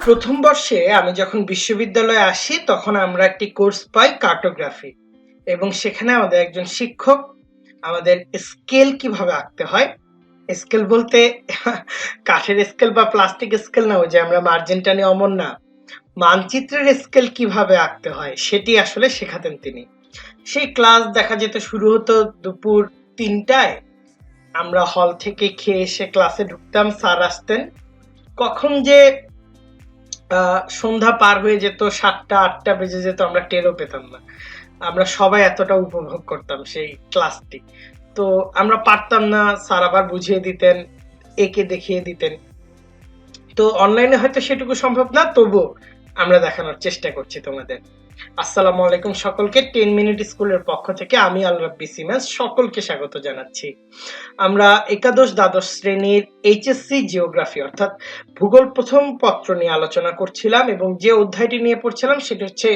প্রথম বর্ষে আমি যখন বিশ্ববিদ্যালয়ে আসি তখন আমরা একটি কোর্স পাই কার্টোগ্রাফি এবং সেখানে আমাদের একজন শিক্ষক আমাদের স্কেল কিভাবে আঁকতে হয়। স্কেল বলতে কাঠের স্কেল বা প্লাস্টিক স্কেল না, ওই যে আমরা মার্জিন টানি অমন না, মানচিত্রের স্কেল কিভাবে আঁকতে হয় সেটি আসলে শেখাতেন তিনি। সেই ক্লাস দেখা যেত শুরু হতো দুপুর ৩টায়। আমরা হল থেকে খেয়ে এসে ক্লাসে ঢুকতাম, স্যার আসতেন। কখন যে সন্ধ্যা পার হয়ে যেত, ৭টা ৮টা বেজে যেত আমরা টেরও পেতাম না। আমরা সবাই এতটা উপভোগ করতাম সেই ক্লাসটি। তো আমরা পারতাম না, স্যার আবার বুঝিয়ে দিতেন, একে দেখিয়ে দিতেন। তো অনলাইনে হয়তো সেটুকু সম্ভব না, তবু আমরা দেখানোর চেষ্টা করছি তোমাদের। আসসালামু আলাইকুম সকলকে। 10 মিনিট স্কুলের পক্ষ থেকে আমি আল রাব্বি সিমেন্স সকলকে স্বাগত জানাচ্ছি। আমরা একাদশ দ্বাদশ শ্রেণীর এইচএসসি জিওগ্রাফি অর্থাৎ ভূগোল প্রথম পত্র নিয়ে আলোচনা করছিলাম এবং যে অধ্যায়টি নিয়ে পড়ছিলাম সেটি হচ্ছে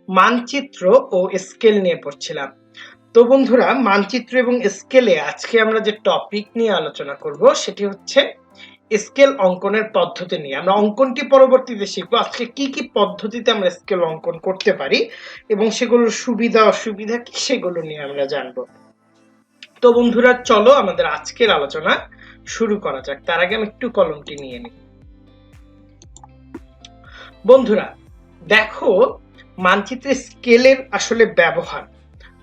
মানচিত্র ও স্কেল নিয়ে পড়ছিলাম। তো বন্ধুরা, মানচিত্র এবং স্কেলে আজকে আমরা যে টপিক নিয়ে আলোচনা করব সেটি হচ্ছে স্কেল অঙ্কনের পদ্ধতি নিয়ে। আমরা অঙ্কনটি পরবর্তীতে শিখবো। আজকে কি কি পদ্ধতিতে আমরা স্কেল অঙ্কন করতে পারি এবং সেগুলোর সুবিধা অসুবিধা কি সেগুলো নিয়ে আমরা জানবো। তো বন্ধুরা, চলো আমাদের আজকের আলোচনা শুরু করা যাক। তার আগে আমি একটু কলমটি নিয়ে নিই। বন্ধুরা দেখো, মানচিত্রে স্কেলের আসলে ব্যবহার।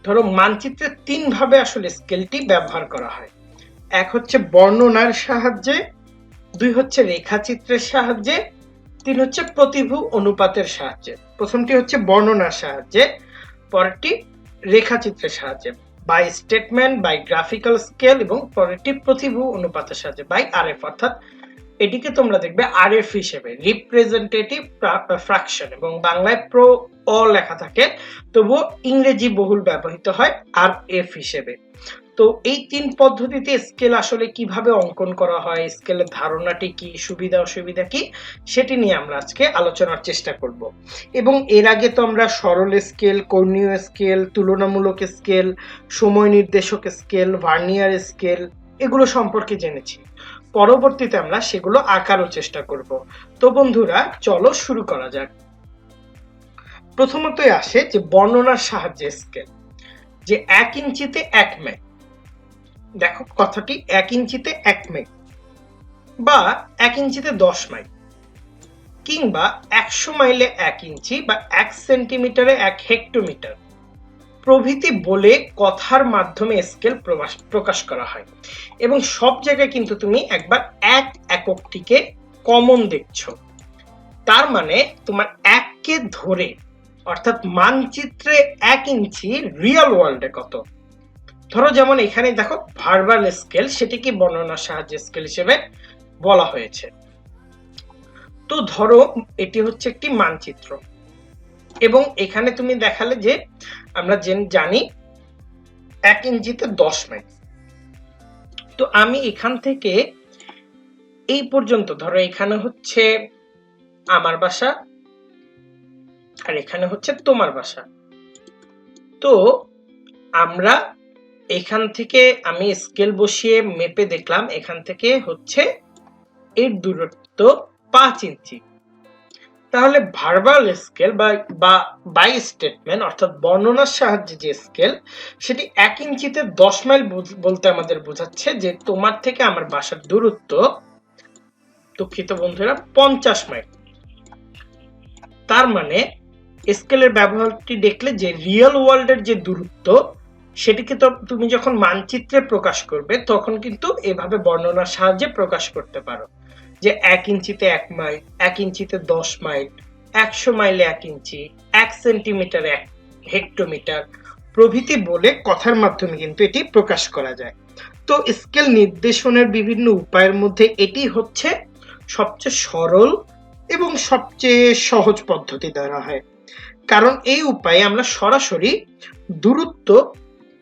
ধরো মানচিত্রে ৩ ভাবে আসলে স্কেলটি ব্যবহার করা হয়। এক হচ্ছে বর্ণনার সাহায্যে, ২ হচ্ছে রেখাচিত্রের সাহায্যে, ৩ হচ্ছে প্রতিভু অনুপাতের সাহায্যে। প্রথমটি হচ্ছে বর্ণনার সাহায্যে, পরেরটি রেখাচিত্রের সাহায্যে by statement, by graphical scale, এবং পরেরটি প্রতিভু অনুপাতের সাহায্যে বাই আরএফ। অর্থাৎ এটিকে তোমরা দেখবে আরএফ হিসেবে, রিপ্রেজেন্টেটিভ ফ্র্যাকশন, এবং বাংলায় প্রো অ লেখা থাকে, তবুও ইংরেজি বহুল ব্যবহৃত হয় আরএফ হিসেবে। তো এই ৩ পদ্ধতিতে স্কেল আসলে কিভাবে অঙ্কন করা হয়, স্কেলের ধারণাটি কি, সুবিধা অসুবিধা কি, সেটি নিয়ে আমরা আজকে আলোচনার চেষ্টা করব। এবং এর আগে তো আমরা সরল স্কেল, কর্ণীয় স্কেল, তুলনামূলক স্কেল, সময় নির্দেশক স্কেল, ভার্নিয়ার স্কেল এগুলো সম্পর্কে জেনেছি। পরবর্তীতে আমরা সেগুলো আঁকারও চেষ্টা করব। তো বন্ধুরা চলো শুরু করা যাক। প্রথমতই আসে যে বর্ণনার সাহায্যে স্কেল, যে ১ ইঞ্চিতে ১ মাইল। দেখো কথাটি ১ ইঞ্চিতে ১ মাইল বা ১ ইঞ্চিতে ১০ মাইল, কিংবা ১০০ মাইলে ১ ইঞ্চি বা ১ সেন্টিমিটারে ১ হেক্টোমিটার প্রভৃতি বলে কথার মাধ্যমে স্কেল প্রকাশ করা হয়। এবং সব জায়গায় কিন্তু তুমি একবার ১ এককটিকে কমন দেখছো। তার মানে তোমার ১কে ধরে, অর্থাৎ মানচিত্রে ১ ইঞ্চি রিয়েল ওয়ার্ল্ডে কত। ধরো যেমন এখানে দেখো ভার্বাল স্কেল, সেটিকে বর্ণনার সাহায্যে স্কেল হিসেবে বলা হয়েছে। তো ধরো এটি হচ্ছে একটি মানচিত্র এবং এখানে তুমি দেখালে যে আমরা জানি ১ ইঞ্চিতে ১০ মাইল। তো আমি এখান থেকে এই পর্যন্ত, ধরো এখানে হচ্ছে আমার বাসা আর এখানে হচ্ছে তোমার বাসা। তো আমরা এখান থেকে আমি স্কেল বসিয়ে মেপে দেখলাম এখান থেকে হচ্ছে এর দূরত্ব ৫ ইঞ্চি। তাহলে ভার্বাল স্কেল বা বাই স্টেটমেন্ট অর্থাৎ বর্ণনার সাহায্যে যে স্কেল, সেটি ১ ইঞ্চিতে ১০ মাইল বলতে আমাদের বোঝাচ্ছে যে তোমার থেকে আমার বাসার দূরত্ব, দুঃখিত বন্ধুরা, ৫০ মাইল। তার মানে স্কেলের ব্যবহারটি দেখলে যে রিয়েল ওয়ার্ল্ডের যে দূরত্ব, সেটিকে তো তুমি যখন মানচিত্রে প্রকাশ করবে তখন কিন্তু এভাবে বর্ণনার সাহায্যে প্রকাশ করতে পারো যে ১ ইঞ্চিতে ১ মাইল, ১ ইঞ্চিতে ১০ মাইল, ১০০ মাইলে ১ ইঞ্চি, ১ সেন্টিমিটারে ১ হেক্টোমিটার প্রভৃতি বলে কথার মাধ্যমে কিন্তু এটি প্রকাশ করা যায়। তো স্কেল নির্দেশনের বিভিন্ন উপায়ের মধ্যে এটি হচ্ছে সবচেয়ে সরল এবং সবচেয়ে সহজ পদ্ধতি ধরা হয়, কারণ এই উপায়ে আমরা সরাসরি দূরত্ব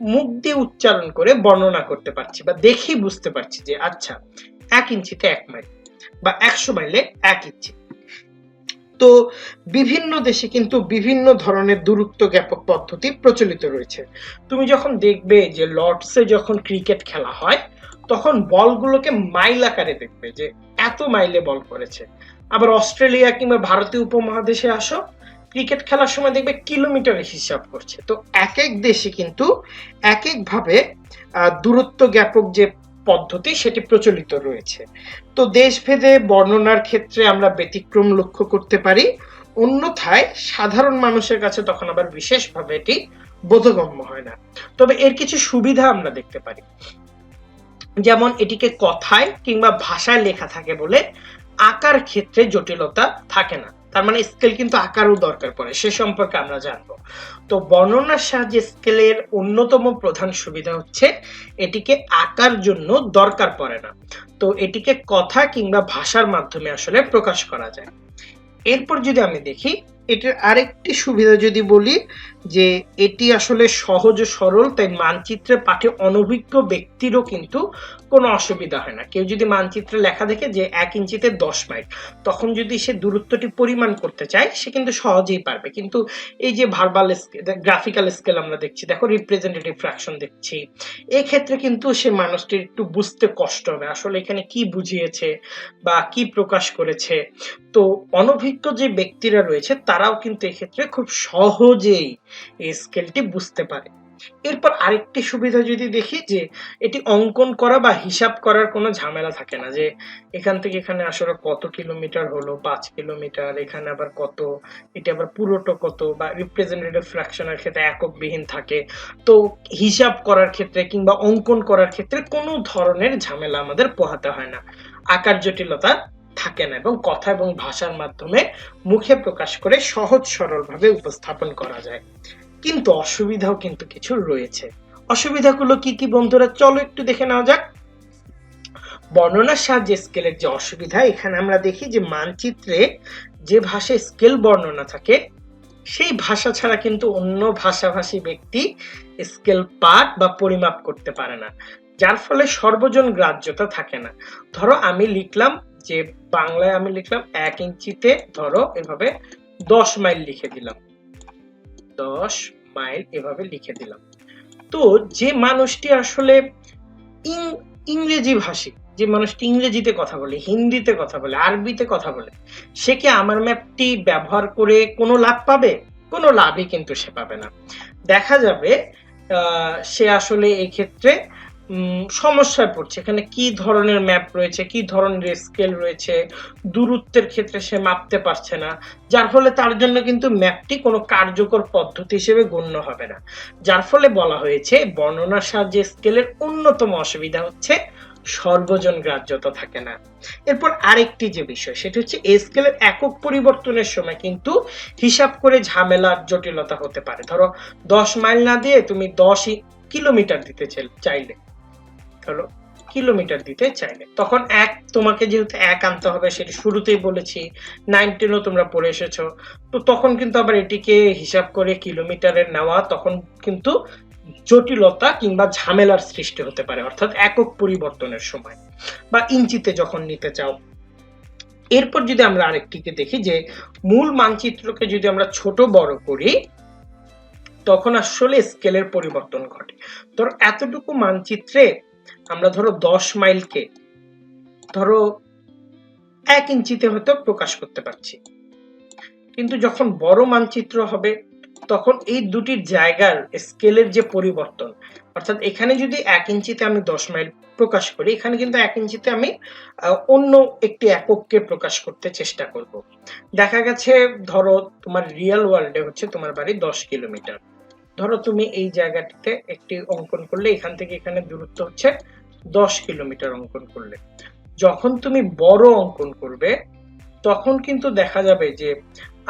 মুখ দিয়ে উচ্চারণ করে বর্ণনা করতে পারছি বা দেখি বুঝতে পারছি যে আচ্ছা ১ ইঞ্চিতে ১ মাইল বা ১০০ মাইলে ১ ইঞ্চি। তো বিভিন্ন দেশে কিন্তু বিভিন্ন ধরনের দূরত্ব জ্ঞাপক পদ্ধতি প্রচলিত রয়েছে। তুমি যখন দেখবে যে লর্ডসে যখন ক্রিকেট খেলা হয় তখন বলগুলোকে মাইল আকারে দেখবে যে এত মাইলে বল করেছে। আবার অস্ট্রেলিয়া কিংবা ভারতীয় উপমহাদেশে আসো, ক্রিকেট খেলার সময় দেখবে কিলোমিটারে হিসাব করছে। তো এক এক দেশে কিন্তু এক একভাবে দূরত্ব জ্ঞাপক যে পদ্ধতি সেটি প্রচলিত রয়েছে। তো দেশভেদে বর্ণনার ক্ষেত্রে আমরা ব্যতিক্রম লক্ষ্য করতে পারি, অন্যথায় সাধারণ মানুষের কাছে তখন আবার বিশেষভাবে এটি বোধগম্য হয় না। তবে এর কিছু সুবিধা আমরা দেখতে পারি, যেমন এটিকে কথায় কিংবা ভাষায় লেখা থাকে বলে আকার ক্ষেত্রে জটিলতা থাকে না। তার মানে স্কেল কিন্তু আকারও দরকার পড়ে, সে সম্পর্কে আমরা জানবো। তো বর্ণনার সাহায্যে স্কেলের অন্যতম প্রধান সুবিধা হচ্ছে এটিকে আঁকার জন্য দরকার পড়ে না। তো এটিকে কথা কিংবা ভাষার মাধ্যমে আসলে প্রকাশ করা যায়। এরপর যদি আমি দেখি এটার আরেকটি সুবিধা যদি বলি, যে এটি আসলে সহজ ও সরল, তাই মানচিত্রে পাঠে অনভিজ্ঞ ব্যক্তিরও কিন্তু কোনো অসুবিধা হয় না। কেউ যদি মানচিত্রে লেখা দেখে যে 1 ইঞ্চিতে 10 মাইল, তখন যদি সে দূরত্বটি পরিমাণ করতে চায় সে কিন্তু সহজেই পারবে। কিন্তু এই যে ভার্বাল গ্রাফিক্যাল স্কেল আমরা দেখছি, দেখো রিপ্রেজেন্টেটিভ ফ্র্যাকশন দেখছি, এই ক্ষেত্রে কিন্তু সে মানুষটির একটু বুঝতে কষ্ট হবে আসলে এখানে কি বুঝিয়েছে বা কি প্রকাশ করেছে। তো অনভিজ্ঞ যে ব্যক্তিরা রয়েছে তারাও কিন্তু এক্ষেত্রে খুব সহজেই এই স্কেলটি বুঝতে পারে। এরপর আরেকটি সুবিধা যদি দেখি, যে এটি অঙ্কন করা বা হিসাব করার কোনো ঝামেলা থাকে না, যে এখান থেকে এখানে আসলে কত কিলোমিটার হলো, 5 কিলোমিটার, এখানে আবার কত, এটা আবার পুরোটা কত, বা রিপ্রেজেন্টেটিভ ফ্র্যাকশনের ক্ষেত্রে এককবিহীন থাকে। তো হিসাব করার ক্ষেত্রে কিংবা অঙ্কন করার ক্ষেত্রে কোনো ধরনের ঝামেলা আমাদের পোহাতে হয় না, আকার জটিলতা থাকে না, এবং কথা এবং ভাষার মাধ্যমে মুখে প্রকাশ করে সহজ সরল ভাবে উপস্থাপন করা যায়। কিন্তু অসুবিধাও কিন্তু কিছু রয়েছে। অসুবিধাগুলো কি কি বন্ধুরা, চলো একটু দেখে নেওয়া যাক। বর্ণনার সাহায্যে স্কেলের যে অসুবিধা, এখানে আমরা দেখি যে মানচিত্রে যে ভাষায় স্কেল বর্ণনা থাকে সেই ভাষা ছাড়া কিন্তু অন্য ভাষাভাষী ব্যক্তি স্কেল পাঠ বা পরিমাপ করতে পারে না, যার ফলে সর্বজন গ্রাহ্যতা থাকে না। ধরো আমি লিখলাম, যে বাংলায় আমি লিখলাম 1 ইঞ্চিতে ধরো এভাবে 10 মাইল লিখে দিলাম, 10 মাইল এভাবে লিখে দিলাম। তো যে মানুষটি আসলে ইংরেজি ভাষী, যে মানুষটি ইংরেজিতে কথা বলে, হিন্দিতে কথা বলে, আরবিতে কথা বলে, সে কি আমার ম্যাপটি ব্যবহার করে কোনো লাভ পাবে? কোনো লাভই কিন্তু সে পাবে না। দেখা যাবে সে আসলে এই ক্ষেত্রে সমস্যায় পড়ছে, এখানে কি ধরনের ম্যাপ রয়েছে, কি ধরনের স্কেল রয়েছে, দূরত্বের ক্ষেত্রে সে মাপতে পারছে না, যার ফলে তার জন্য কিন্তু ম্যাপটি কোনো কার্যকর পদ্ধতি হিসেবে গণ্য হবে না। যার ফলে বলা হয়েছে বর্ণনার সাহায্যে স্কেলের অন্যতম অসুবিধা হচ্ছে সর্বজন গ্রাহ্যতা থাকে না। এরপর আরেকটি যে বিষয়, সেটা হচ্ছে এই স্কেলের একক পরিবর্তনের সময় কিন্তু হিসাব করে ঝামেলার জটিলতা হতে পারে। ধরো 10 মাইল না দিয়ে তুমি 10 কিলোমিটার দিতে চাইলে, ধরো কিলোমিটার দিতে চাইলে, তখন তোমাকে যেহেতু 1 আনতে হবে, সেটা শুরুতেই বলেছি, 9 10ও তোমরা পড়ে এসেছো। তো তখন কিন্তু আবার এটিকে হিসাব করে কিলোমিটারে নেওয়া তখন কিন্তু জটিলতা কিংবা ঝামেলার সৃষ্টি হতে পারে, অর্থাৎ একক পরিবর্তনের সময়, বা ইঞ্চিতে যখন নিতে চাও। এরপর যদি আমরা আরেকটিকে দেখি, যে মূল মানচিত্রকে যদি আমরা ছোট বড় করি তখন আসলে স্কেলের পরিবর্তন ঘটে। ধরো এতটুকু মানচিত্রে আমরা ধরো 10 মাইলকে ধরো 1 ইঞ্চিতে হয়তো প্রকাশ করতে পারছি, কিন্তু যখন বড় মানচিত্র হবে তখন এই দুটির জায়গার স্কেলের যে পরিবর্তন, অর্থাৎ এখানে যদি 1 ইঞ্চিতে আমি 10 মাইল প্রকাশ করি, এখানে কিন্তু 1 ইঞ্চিতে আমি অন্য একটি একককে প্রকাশ করতে চেষ্টা করব। দেখা গেছে ধরো তোমার রিয়েল ওয়ার্ল্ডে হচ্ছে তোমার বাড়ি 10 কিলোমিটার, ধরো তুমি এই জায়গাটিতে একটি অঙ্কন করলে, এখান থেকে এখানে দূরত্ব হচ্ছে 10 কিলোমিটার অঙ্কন করলে, যখন তুমি বড় অঙ্কন করবে তখন কিন্তু দেখা যাবে যে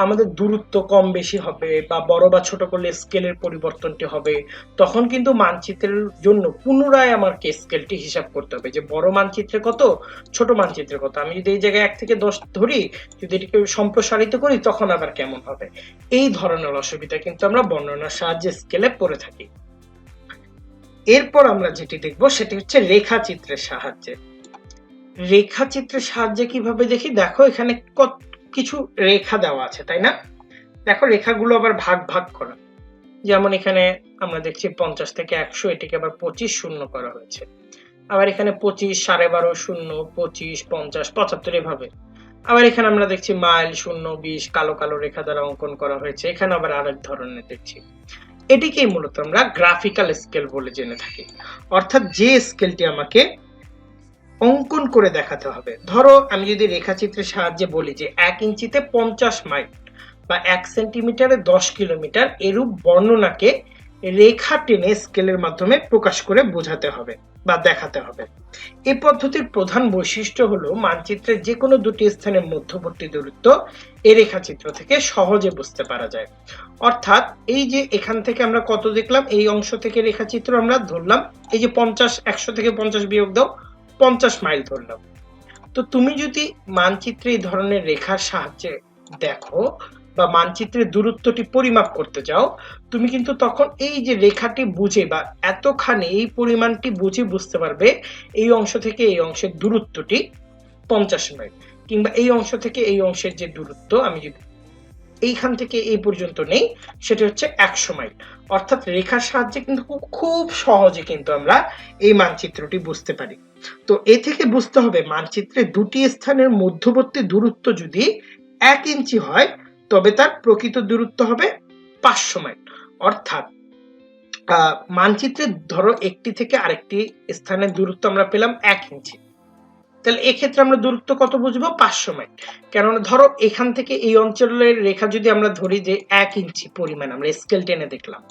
আমাদের দূরত্ব কম বেশি হবে, বা বড় বা ছোট করলে স্কেলের পরিবর্তনটি হবে। তখন কিন্তু মানচিত্রের জন্য পুনরায় আমাকে স্কেলটি হিসাব করতে হবে, যে বড় মানচিত্রে কত, ছোট মানচিত্রে কত। আমি যদি এই জায়গায় 1 থেকে 10 ধরি, যদি এটিকে সম্প্রসারিত করি তখন আবার কেমন হবে। এই ধরনের অসুবিধা কিন্তু আমরা বর্ণনার সাহায্যে স্কেলে পড়ে থাকি। এরপর আমরা যেটি দেখব সেটি হচ্ছে রেখাচিত্রের সাহায্যে। রেখাচিত্রের সাহায্যে কিভাবে দেখি, দেখো এখানে কিছু রেখা দেওয়া আছে, তাই না? দেখো রেখাগুলো আবার ভাগ ভাগ করা, যেমন এখানে আমরা দেখছি 50 থেকে 100, এটিকে আবার 25 শূন্য করা হয়েছে। আবার এখানে 25, 12.5, 0, 25, 50, 75 এভাবে। আবার এখানে আমরা দেখছি মাইল, 0, 20 কালো কালো রেখা দ্বারা অঙ্কন করা হয়েছে। এখানে আবার আরেক ধরনের দেখছি। এটিকেই মূলত আমরা গ্রাফিক্যাল স্কেল বলে জেনে থাকি, অর্থাৎ যে স্কেলটি আমাকে অঙ্কন করে দেখাতে হবে। ধরো আমি যদি রেখাচিত্রের সাহায্যে বলি যে 1 ইঞ্চিতে 50 মাইল বা 1 সেন্টিমিটারে 10 কিলোমিটার, এরূপ বর্ণনাকে রেখা টেনে স্কেলের মাধ্যমে প্রকাশ করে বোঝাতে হবে বা দেখাতে হবে। এই পদ্ধতির প্রধান বৈশিষ্ট্য হলো মানচিত্রের যে কোনো দুটি স্থানের মধ্যবর্তী দূরত্ব এই রেখাচিত্র থেকে সহজে বুঝতে পারা যায়। অর্থাৎ এই যে এখান থেকে আমরা কত দেখলাম, এই অংশ থেকে রেখাচিত্র আমরা ধরলাম, এই যে 50, 100 থেকে 50 বিয়োগ দাও, 50 মাইল ধরলাম। তো তুমি যদি মানচিত্রে এই ধরনের রেখার সাহায্যে দেখো বা মানচিত্রের দূরত্বটি পরিমাপ করতে চাও, তুমি কিন্তু তখন এই যে রেখাটি বুঝে বা এতখানি এই পরিমাণটি বুঝে বুঝতে পারবে এই অংশ থেকে এই অংশের দূরত্বটি 50 মাইল, কিংবা এই অংশ থেকে এই অংশের যে দূরত্ব আমি যদি এইখান থেকে এই পর্যন্ত নেই সেটা হচ্ছে 100 মাইল। অর্থাৎ রেখার সাহায্যে কিন্তু খুব সহজে কিন্তু আমরা এই মানচিত্রটি বুঝতে পারি। তো এ থেকে বুঝতে হবে মানচিত্রে দুটি স্থানের মধ্যবর্তী দূরত্ব যদি 1 ইঞ্চি হয় তবে তার প্রকৃত দূরত্ব হবে 500 মাইল। অর্থাৎ মানচিত্রে ধরো একটি থেকে আরেকটি স্থানের দূরত্ব আমরা পেলাম 1 ইঞ্চি, তাহলে এক্ষেত্রে আমরা দূরত্ব কত বুঝবো? 500 মাইল। কেননা ধরো এখান থেকে এই অঞ্চলের রেখা যদি আমরা ধরি যে 1 ইঞ্চি পরিমাণ, আমরা স্কেল টেনে দেখলাম,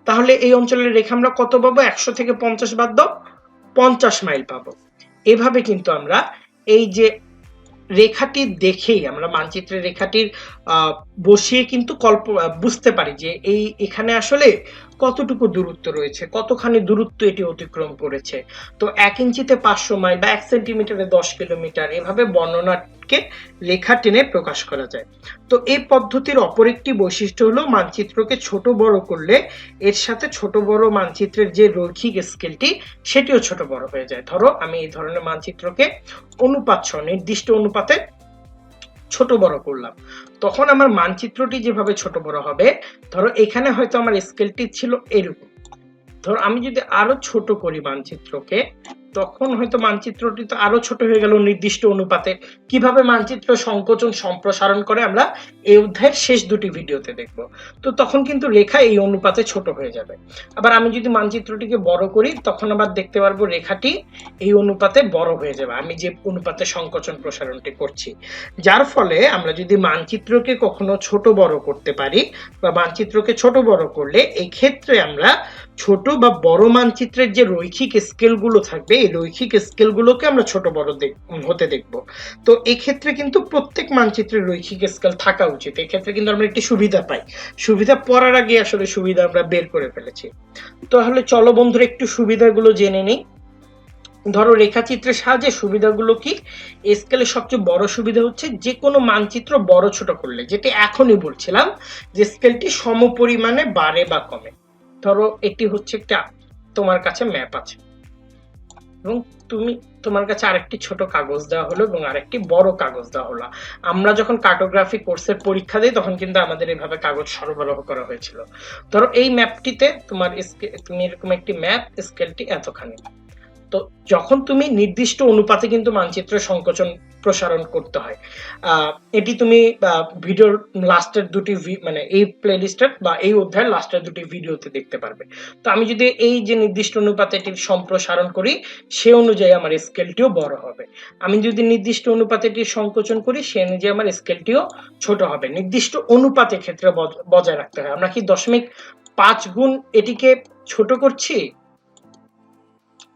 তাহলে এই অঞ্চলের রেখা আমরা কত পাবো? 100 থেকে 50 বাদ দাও, 50 মাইল পাবো। এভাবে কিন্তু আমরা এই যে রেখাটি দেখেই আমরা মানচিত্রের রেখাটির বসিয়ে কিন্তু বুঝতে পারি যে এই এখানে আসলে কতটুকু দূরত্ব রয়েছে, কতখানি দূরত্ব এটি অতিক্রম করেছে। তো 1 ইঞ্চিতে 500 মাইল বা 1 সেন্টিমিটারে 10 কিলোমিটার, এভাবে বর্ণনাকে রেখা টেনে প্রকাশ করা যায়। তো এই পদ্ধতির অপর একটি বৈশিষ্ট্য হলো মানচিত্রকে ছোট বড় করলে এর সাথে ছোট বড় মানচিত্রের যে রৈখিক স্কেলটি সেটিও ছোট বড় হয়ে যায়। ধরো আমি এই ধরনের মানচিত্রকে অনুপাত সহ নির্দিষ্ট অনুপাতে ছোট বড় করলাম, তখন আমার মানচিত্রটি যেভাবে ছোট বড় হবে, ধরো এখানে হয়তো আমার স্কেলটি ছিল এরকম, ধরো আমি যদি আরো ছোট করি মানচিত্রকে, তখন হয়তো মানচিত্রটি তো আরো ছোট হয়ে গেল নির্দিষ্ট অনুপাতে। কিভাবে মানচিত্র সংকোচন সম্প্রসারণ করে আমরা এই অধ্যায়ের শেষ দুটি ভিডিওতে দেখব। তো তখন কিন্তু রেখা এই অনুপাতে ছোট হয়ে যাবে। আবার আমি যদি মানচিত্রটিকে বড় করি, তখন আবার দেখতে পারবো রেখাটি এই অনুপাতে বড় হয়ে যাবে, আমি যে অনুপাতে সংকোচন প্রসারণটি করছি। যার ফলে আমরা যদি মানচিত্রকে কখনো ছোট বড় করতে পারি বা মানচিত্রকে ছোট বড় করলে, এই ক্ষেত্রে আমরা ছোট বা বড় মানচিত্রের যে রৈখিক স্কেলগুলো থাকবে, এই রৈখিক স্কেলগুলোকে আমরা ছোট বড় হতে দেখব। তো এই ক্ষেত্রে কিন্তু প্রত্যেক মানচিত্রের রৈখিক স্কেল থাকা উচিত। এই ক্ষেত্রে কিন্তু আমরা একটি সুবিধা পাই, সুবিধা পড়ার আগে আসলে সুবিধা আমরা বের করে ফেলেছি। তাহলে চলো বন্ধুরা একটু সুবিধাগুলো জেনে নিই। ধরো রেখাচিত্রের সাহায্যে সুবিধাগুলো কি? স্কেলের সবচেয়ে বড় সুবিধা হচ্ছে যে কোনো মানচিত্র বড় ছোট করলে, যেটি এখনই বলছিলাম, যে স্কেলটি সমপরিমাণে বাড়ে বা কমে। ধরো এটি হচ্ছে একটা তোমার কাছে ম্যাপ আছে এবং তোমার কাছে আরেকটি ছোট কাগজ দেওয়া হলো এবং আরেকটি বড় কাগজ দেওয়া হলো। আমরা যখন কার্টোগ্রাফি কোর্সের পরীক্ষা দিই তখন কিন্তু আমাদের এইভাবে কাগজ সরবরাহ করা হয়েছিল। ধরো এই ম্যাপটিতে তুমি এরকম একটি ম্যাপ, স্কেলটি এতখানি। তো যখন তুমি নির্দিষ্ট অনুপাতে কিন্তু মানচিত্র সংকোচন প্রসারণ করতে হয়, এটি তুমি ভিডিওর লাস্টের দুটি মানে এই প্লেলিস্টের বা এই অধ্যায়ের লাস্টের দুটি ভিডিওতে দেখতে পারবে। তো আমি যদি এই যে নির্দিষ্ট অনুপাতে এটির সম্প্রসারণ করি, সে অনুযায়ী আমার স্কেলটিও বড় হবে। আমি যদি নির্দিষ্ট অনুপাতে এটির সংকোচন করি, সে অনুযায়ী আমার স্কেলটিও ছোট হবে। নির্দিষ্ট অনুপাতের ক্ষেত্রে বজায় রাখতে হয়। আমরা কি 0.5 গুণ এটিকে ছোট করছি,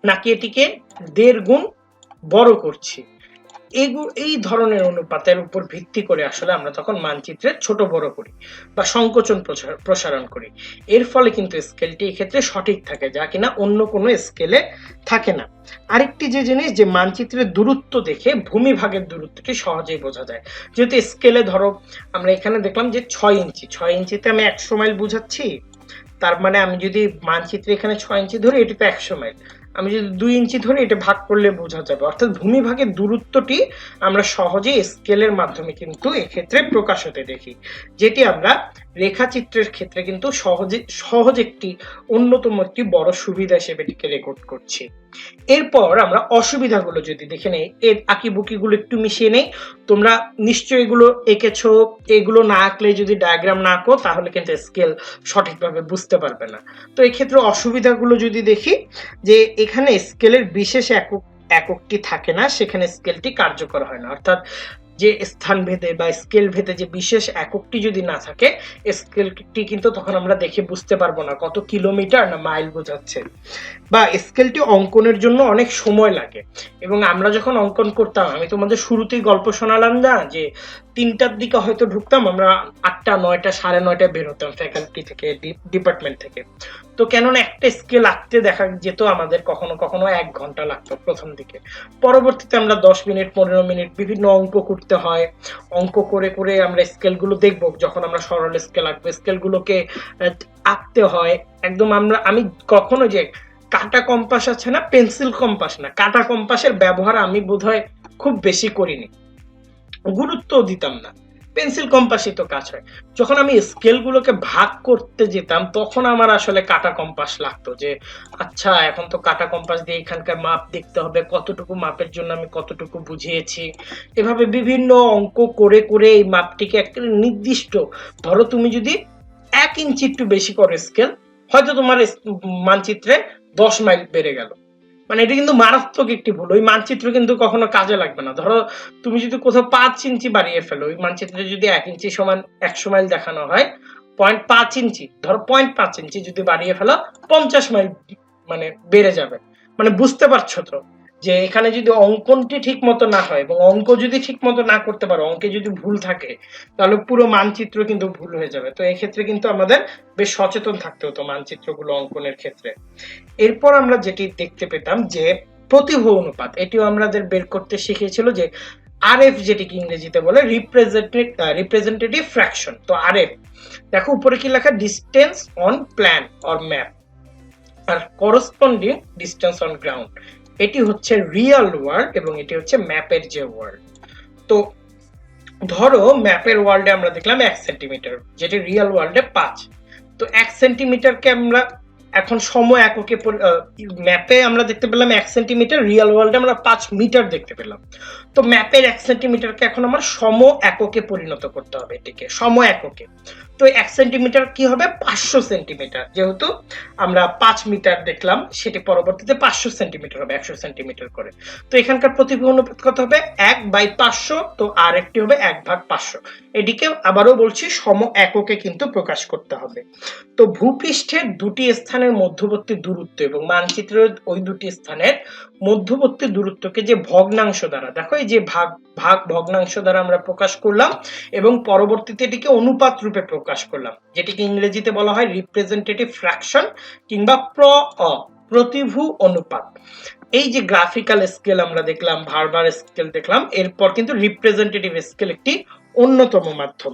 নাকি এটিকে 1.5 গুণ বড় করছি, এই ধরনের অনুপাতের উপর ভিত্তি করে আসলে আমরা তখন মানচিত্রের ছোট বড় করি বা সংকোচন প্রসারণ করি। এর ফলে কিন্তু স্কেলটি এক্ষেত্রে সঠিক থাকে, যা কিনা অন্য কোনো স্কেলে থাকে না। আরেকটি যে জিনিস, যে মানচিত্রের দূরত্ব দেখে ভূমিভাগের দূরত্বটি সহজেই বোঝা যায়। যেহেতু স্কেলে ধরো আমরা এখানে দেখলাম যে 6 ইঞ্চি, 6 ইঞ্চিতে আমি 100 মাইল বুঝাচ্ছি, তার মানে আমি যদি মানচিত্রে এখানে 6 ইঞ্চি ধরি, এটি তো 100 মাইল। আমি যদি 2 ইঞ্চি ধরে এটা ভাগ করলে বোঝা যাবে, অর্থাৎ ভূমিভাগের দূরত্বটি আমরা সহজেই স্কেলের মাধ্যমে কিন্তু এক্ষেত্রে প্রকাশ হতে দেখি, যেটি আমরা রেখাচিত্রের ক্ষেত্রে কিন্তু সহজ একটি অন্যতম একটি বড় সুবিধা হিসেবে এটিকে রেকর্ড করছি। এরপর আমরা অসুবিধাগুলো যদি দেখে নেই, এর আঁকিবুকিগুলো একটু মিশিয়ে নেই। তোমরা নিশ্চয়ই এগুলো এঁকেছো, এগুলো না আঁকলে যদি ডায়াগ্রাম না আঁকো তাহলে কিন্তু স্কেল সঠিকভাবে বুঝতে পারবে না। তো এক্ষেত্রে অসুবিধাগুলো যদি দেখি, যে এখানে স্কেলের বিশেষ এককটি থাকে না, সেখানে স্কেলটি কার্যকর হয় না, অর্থাৎ যে স্থান ভেদে বা স্কেল ভেদে যে বিশেষ এককটি যদি না থাকে, স্কেলটি কিন্তু তখন আমরা দেখে বুঝতে পারবো না কত কিলোমিটার না মাইল বোঝাচ্ছে, বা স্কেলটি অঙ্কনের জন্য অনেক সময় লাগে। এবং আমরা যখন অঙ্কন করতাম, আমি তোমাদের শুরুতেই গল্প শোনালাম না যে 3টার দিকে হয়তো ঢুকতাম, আমরা 8টা 9টা 9:30 বেরোতাম ফ্যাকাল্টি থেকে, ডিপার্টমেন্ট থেকে। তো কেননা একটা স্কেল আঁকতে দেখা যেত আমাদের কখনো কখনো 1 ঘন্টা লাগতো প্রথম দিকে। পরবর্তীতে আমরা 10 মিনিট 15 মিনিট বিভিন্ন অঙ্ক করতে হয়, অঙ্ক করে করে আমরা স্কেলগুলো দেখবো, যখন আমরা সরল স্কেল আঁকবো স্কেলগুলোকে আঁকতে হয় একদম। আমি কখনো যে কাটা কম্পাস আছে না, পেন্সিল কম্পাস না, কাটা কম্পাসের ব্যবহার আমি বোধহয় খুব বেশি করিনি, গুরুত্ব দিতাম না, পেন্সিল কম্পাসই তো কাজ হয়। যখন আমি স্কেলগুলোকে ভাগ করতে যেতাম তখন আমার আসলে কাটা কম্পাস লাগতো, যে আচ্ছা এখন তো কাটা কম্পাস দিয়ে এখানকার মাপ দেখতে হবে, কতটুকু মাপের জন্য আমি কতটুকু বুঝিয়েছি। এভাবে বিভিন্ন অঙ্ক করে করে এই মাপটিকে একটা নির্দিষ্ট, ধরো তুমি যদি 1 ইঞ্চি একটু বেশি করো স্কেল, হয়তো তোমার মানচিত্রে 10 মাইল বেড়ে গেল, মানে এটা কিন্তু মারাত্মক একটি ভুল। ওই মানচিত্র কিন্তু কখনো কাজে লাগবে না। ধরো তুমি যদি কোথাও 5 ইঞ্চি বাড়িয়ে ফেলো, ওই মানচিত্রে যদি 1 ইঞ্চি সমান 100 মাইল দেখানো হয়, 0.5 ইঞ্চি, ধরো 0.5 ইঞ্চি যদি বাড়িয়ে ফেলো, 50 মাইল মানে বেড়ে যাবে। মানে বুঝতে পারছো তো যে এখানে যদি অঙ্কনটি ঠিক মতো না হয় এবং অঙ্ক যদি ঠিক মতো না করতে পারো, অঙ্কে যদি ভুল থাকে, তাহলে পুরো মানচিত্র কিন্তু ভুল হয়ে যাবে। তো এক্ষেত্রে কিন্তু আমাদের বেশ সচেতন থাকতে হতো মানচিত্রগুলো অঙ্কনের ক্ষেত্রে। এরপর আমরা যেটি দেখতে পেতাম যে প্রতিভু অনুপাত, এটিও আমাদের বের করতে শিখিয়েছিল, যে আরএফ যেটিকে ইংরেজিতে বলে রিপ্রেজেন্টেটিভ ফ্র্যাকশন। তো আরএফ দেখো উপরে কি লেখা, distance on plan or map, আর করসপন্ডিং ডিস্টেন্স অন গ্রাউন্ড, এটি হচ্ছে রিয়েল ওয়ার্ল্ড এবং এটি হচ্ছে ম্যাপের যে ওয়ার্ল্ড। তো ধরো ম্যাপের ওয়ার্ল্ডে আমরা দেখলাম 1 সেন্টিমিটার, যেটি রিয়েল ওয়ার্ল্ডে 5। তো 1 সেন্টিমিটারকে আমরা এখন সম এককে, ম্যাপে আমরা দেখতে পেলাম 1 সেন্টিমিটার, রিয়েল ওয়ার্ল্ডে আমরা 5 মিটার দেখতে পেলাম। তো ম্যাপের 1 সেন্টিমিটারকে এখন আমার সম এককে পরিণত করতে হবে, এটিকে সম এককে। তো 1 সেন্টিমিটার কি হবে, 500 সেন্টিমিটার, যেহেতু আমরা 5 মিটার দেখলাম, সেটি পরবর্তীতে 500 সেন্টিমিটার হবে, 100 সেন্টিমিটার করে। তো এখানকার প্রতিভু অনুপাত কত হবে, 1/500। তো আর একটি হবে 1/500। এটিকে আবারও বলছি সম এককে কিন্তু প্রকাশ করতে হবে। তো ভূপৃষ্ঠের দুটি স্থানের মধ্যবর্তী দূরত্ব এবং মানচিত্রের ওই দুটি স্থানের মধ্যবর্তী দূরত্বকে যে ভগ্নাংশ দ্বারা, দেখো এই যে ভগ্নাংশ দ্বারা আমরা প্রকাশ করলাম এবং পরবর্তীতে এটিকে অনুপাত রূপে প্রকাশ করলাম, যেটিকে ইংরেজিতে বলা হয় রিপ্রেজেন্টেটিভ ফ্র্যাকশন কিংবা প্রতিভু অনুপাত। এই যে গ্রাফিক্যাল স্কেল আমরা দেখলাম, ভার্বার স্কেল দেখলাম, এরপর কিন্তু রিপ্রেজেন্টেটিভ স্কেল একটি অন্যতম মাধ্যম।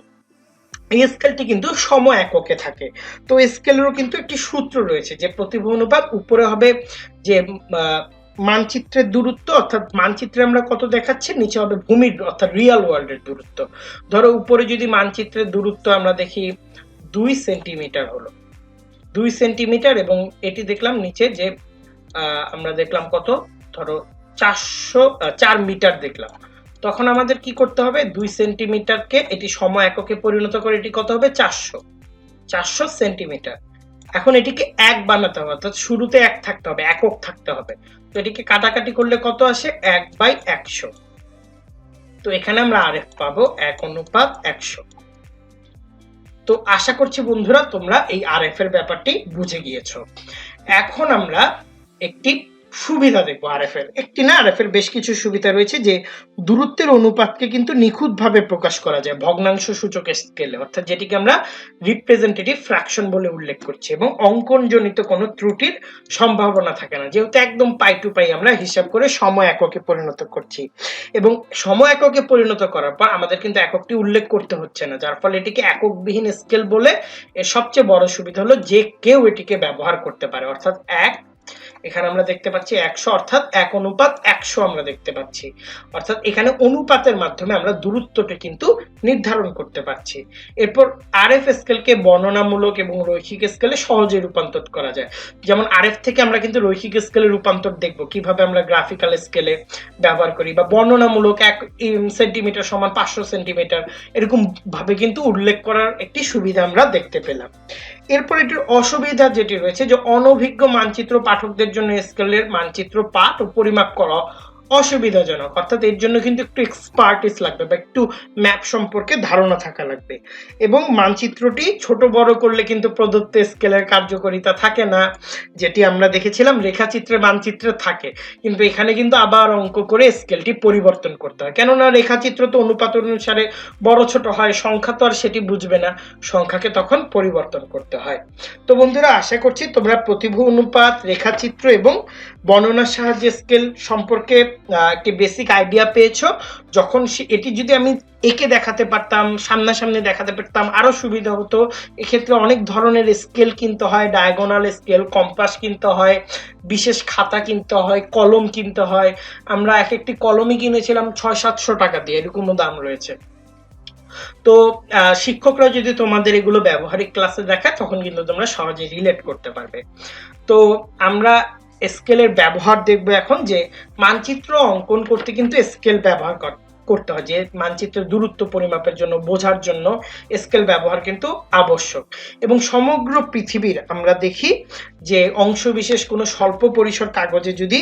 এই স্কেলটি কিন্তু সম এককে থাকে। তো স্কেলেরও কিন্তু একটি সূত্র রয়েছে, যে প্রতিভু অনুপাত উপরে হবে যে মানচিত্রের দূরত্ব, অর্থাৎ মানচিত্রে আমরা কত দেখাচ্ছি, নিচে হবে ভূমির অর্থাৎ রিয়েল ওয়ার্ল্ডের দূরত্ব। ধরো উপরে যদি মানচিত্রের দূরত্ব আমরা দেখি 2 সেন্টিমিটার হলো, 2 সেন্টিমিটার, এবং এটি দেখলাম নিচে যে আমরা দেখলাম কত, ধরো 4 মিটার দেখলাম। তখন আমাদের কি করতে হবে, 2 সেন্টিমিটারকে এটি সম এককে পরিণত করে এটি কত হবে, 400 সেন্টিমিটার। এখন এটিকে 1 বানাতে হবে, অর্থাৎ শুরুতে 1 থাকতে হবে, একক থাকতে হবে। তো এটিকে কাটাকাটি করলে কত আসে, 1/100। তো এখানে আমরা আরএফ পাবো 1/100। তো আশা করছি বন্ধুরা তোমরা এই আরএফ এর ব্যাপারটি বুঝে গিয়েছো। এখন আমরা একটি সুবিধা দেখবো আরএফ এর, একটি না, আরএফ এর বেশ কিছু সুবিধা রয়েছে, যে দূরত্বের অনুপাতকে কিন্তু নিখুঁতভাবে প্রকাশ করা যায় ভগ্নাংশ সূচক স্কেলে, অর্থাৎ যেটিকে আমরা রিপ্রেজেন্টেটিভ ফ্র্যাকশন বলে উল্লেখ করছি, এবং অঙ্কনজনিত কোনো ত্রুটির সম্ভাবনা থাকে না, যেহেতু একদম পাই টু পাই আমরা হিসাব করে সম এককে পরিণত করছি। এবং সম এককে পরিণত করার পর আমাদের কিন্তু এককটি উল্লেখ করতে হচ্ছে না, যার ফলে এটিকে এককবিহীন স্কেল বলে। এর সবচেয়ে বড় সুবিধা হলো যে কেউ এটিকে ব্যবহার করতে পারে, অর্থাৎ এখানে আমরা দেখতে পাচ্ছি 100 অর্থাৎ 1:100 আমরা দেখতে পাচ্ছি। অর্থাৎ এখানে অনুপাতের মাধ্যমে আমরা দূরত্বটা কিন্তু নির্ধারণ করতে পারছি। এরপর আরএফ স্কেলকে বর্ণনামূলক এবং রৈখিক স্কেলে সহজে রূপান্তর করা যায়। যেমন আরএফ থেকে আমরা কিন্তু রৈখিক স্কেলে রূপান্তর দেখব, কিভাবে আমরা গ্রাফিক্যাল স্কেলে ব্যবহার করি, বা বর্ণনামূলক 1 সেন্টিমিটার সমান 500 সেন্টিমিটার এরকম ভাবে কিন্তু উল্লেখ করার একটি সুবিধা আমরা দেখতে পেলাম। এরপর এটির অসুবিধা যেটি রয়েছে যে অনভিজ্ঞ মানচিত্র পাঠকদের জন্য স্কেলের মানচিত্র পাঠ ও পরিমাপ করা অসুবিধাজনক। অর্থাৎ এর জন্য কিন্তু একটু এক্সপার্টিস লাগবে বা একটু ম্যাপ সম্পর্কে ধারণা থাকা লাগবে, এবং মানচিত্রটি ছোট বড় করলে কিন্তু প্রদত্ত স্কেলের কার্যকারিতা থাকে না, যেটি আমরা দেখেছিলাম রেখাচিত্রে মানচিত্রে থাকে। কিন্তু এখানে কিন্তু আবার অঙ্ক করে স্কেলটি পরিবর্তন করতে হয়, কেননা রেখাচিত্র তো অনুপাত অনুসারে বড় ছোট হয়, সংখ্যা তো আর সেটি বুঝবে না, সংখ্যাকে তখন পরিবর্তন করতে হয়। তো বন্ধুরা, আশা করছি তোমরা প্রতিভু অনুপাত, রেখাচিত্র এবং বর্ণনার সাহায্যে স্কেল সম্পর্কে একটি বেসিক আইডিয়া পেয়েছো। যখন এটি যদি আমি একে দেখাতে পারতাম, সামনাসামনি দেখাতে পারতাম, আরো সুবিধা হতো। এক্ষেত্রে অনেক ধরনের স্কেল কিনতে হয়, ডায়াগোনাল স্কেল, কম্পাস কিনতে হয়, বিশেষ খাতা কিনতে হয়, কলম কিনতে হয়। আমরা এক একটি কলমই কিনেছিলাম 600-700 টাকা দিয়ে, এরকমও দাম রয়েছে। তো শিক্ষকরা যদি তোমাদের এগুলো ব্যবহারিক ক্লাসে দেখায় তখন কিন্তু তোমরা সহজে রিলেট করতে পারবে। তো আমরা স্কেলের ব্যবহার দেখবো এখন, যে মানচিত্র অঙ্কন করতে কিন্তু স্কেল ব্যবহার করতে হয়, যে মানচিত্রের দূরত্ব পরিমাপের জন্য, বোঝার জন্য স্কেল ব্যবহার কিন্তু আবশ্যক। এবং সমগ্র পৃথিবীর আমরা দেখি যে অংশ বিশেষ কোনো স্বল্প পরিসর কাগজে যদি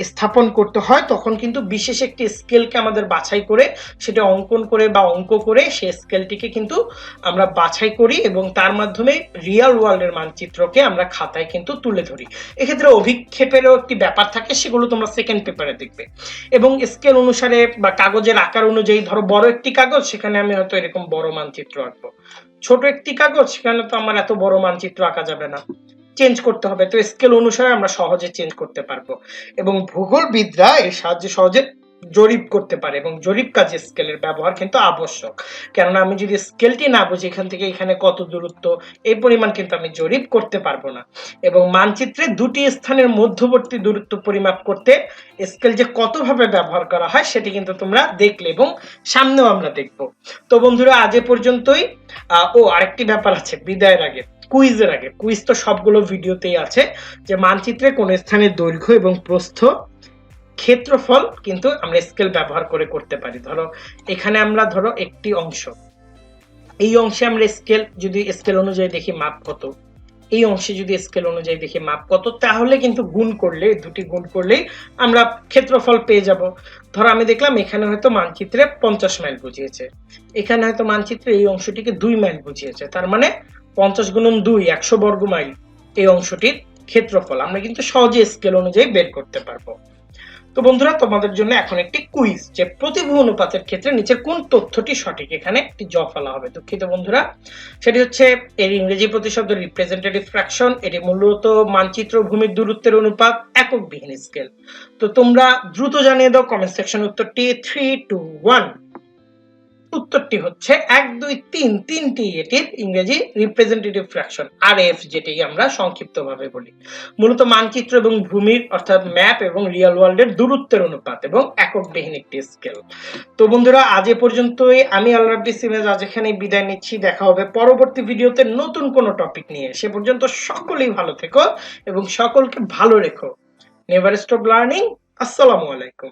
স্থাপন করতে হয় তখন কিন্তু বিশেষ একটি স্কেলকে আমাদের বাছাই করে সেটা অঙ্কন করে বা অঙ্ক করে সেই স্কেলটিকে কিন্তু আমরা বাছাই করি, এবং তার মাধ্যমে রিয়েল ওয়ার্ল্ডের মানচিত্রকে আমরা খাতায় কিন্তু তুলে ধরি। এক্ষেত্রে অভিক্ষেপেরও একটি ব্যাপার থাকে, সেগুলো তোমরা সেকেন্ড পেপারে দেখবে। এবং স্কেল অনুসারে বা কাগজের আকার অনুযায়ী, ধরো বড় একটি কাগজ, সেখানে আমি হয়তো এরকম বড় মানচিত্র আঁকবো। ছোট একটি কাগজ, সেখানে তো আমার এত বড় মানচিত্র আঁকা যাবে না, চেঞ্জ করতে হবে। তো স্কেল অনুসারে আমরা সহজে চেঞ্জ করতে পারবো, এবং ভূগোলবিদরা এর সাহায্যে সহজে জরিপ করতে পারে, এবং জরিপ কাজে স্কেলের ব্যবহার কিন্তু আবশ্যক। কেননা আমি যদি স্কেলটি না বুঝি এখান থেকে এখানে কত দূরত্ব, এই পরিমাণ কিন্তু আমি জরিপ করতে পারবো না। এবং মানচিত্রে দুটি স্থানের মধ্যবর্তী দূরত্ব পরিমাপ করতে স্কেল যে কতভাবে ব্যবহার করা হয় সেটি কিন্তু তোমরা দেখলে, এবং সামনেও আমরা দেখব। তো বন্ধুরা, আজ এ পর্যন্তই। আরেকটি ব্যাপার আছে বিদায়ের আগে, কুইজের আগে। কুইজ তো সবগুলো ভিডিওতেই আছে, যে মানচিত্রে কোন স্থানের দৈর্ঘ্য এবং প্রস্থ, ক্ষেত্রফল কিন্তু আমরা স্কেল ব্যবহার করে করতে পারি। ধরো এখানে আমরা একটি অংশ, এই অংশে আমরা স্কেল অনুযায়ী দেখি মাপ কত, এই অংশে যদি স্কেল অনুযায়ী দেখি মাপ কত, তাহলে কিন্তু গুণ করলে, দুটি গুণ করলেই আমরা ক্ষেত্রফল পেয়ে যাব। ধরো আমি দেখলাম এখানে হয়তো মানচিত্রে 50 মাইল বুঝিয়েছে, এখানে হয়তো মানচিত্রে এই অংশটিকে 2 মাইল বুঝিয়েছে, তার মানে 50 গুণন 2 100 বর্গ মাইল এই অংশটির ক্ষেত্রফল আমরা কিন্তু সহজে স্কেল অনুযায়ী বের করতে পারবো। তো বন্ধুরা, তোমাদের জন্য এখন একটি কুইজ, যে প্রতিভু অনুপাতের ক্ষেত্রে নিচের কোন তথ্যটি সঠিক। এখানে একটি জ ফেলা হবে, দুঃখিত বন্ধুরা। সেটি হচ্ছে এর ইংরেজি প্রতিশব্দ রিপ্রেজেন্টেটিভ ফ্র্যাকশন। এটি মূলত মানচিত্র ভূমির দূরত্বের অনুপাত, এককবিহীন স্কেল। তো তোমরা দ্রুত জানিয়ে দাও কমেন্ট সেকশন উত্তরটি। 3, 2, 1। উত্তরটি হচ্ছে 1, 2, 3, তিনটি এটির ইংরেজি রিপ্রেজেন্টেটিভ ফ্র্যাকশন, আরএফ, যেটি আমরা সংক্ষিপ্তভাবে বলি। মূলত মানচিত্র এবং ভূমির অর্থাৎ ম্যাপ এবং রিয়েল ওয়ার্ল্ডের দূরত্বের অনুপাত এবং এককবিহীন একটি স্কেল। তো বন্ধুরা, আজ এ পর্যন্তই। আমি আল রাব্বি সিরাজ আজ এখানে বিদায় নিচ্ছি। দেখা হবে পরবর্তী ভিডিওতে নতুন কোনো টপিক নিয়ে। সে পর্যন্ত সকলেই ভালো থেকো এবং সকলকে ভালো রেখো। Never stop learning. আসসালামু আলাইকুম।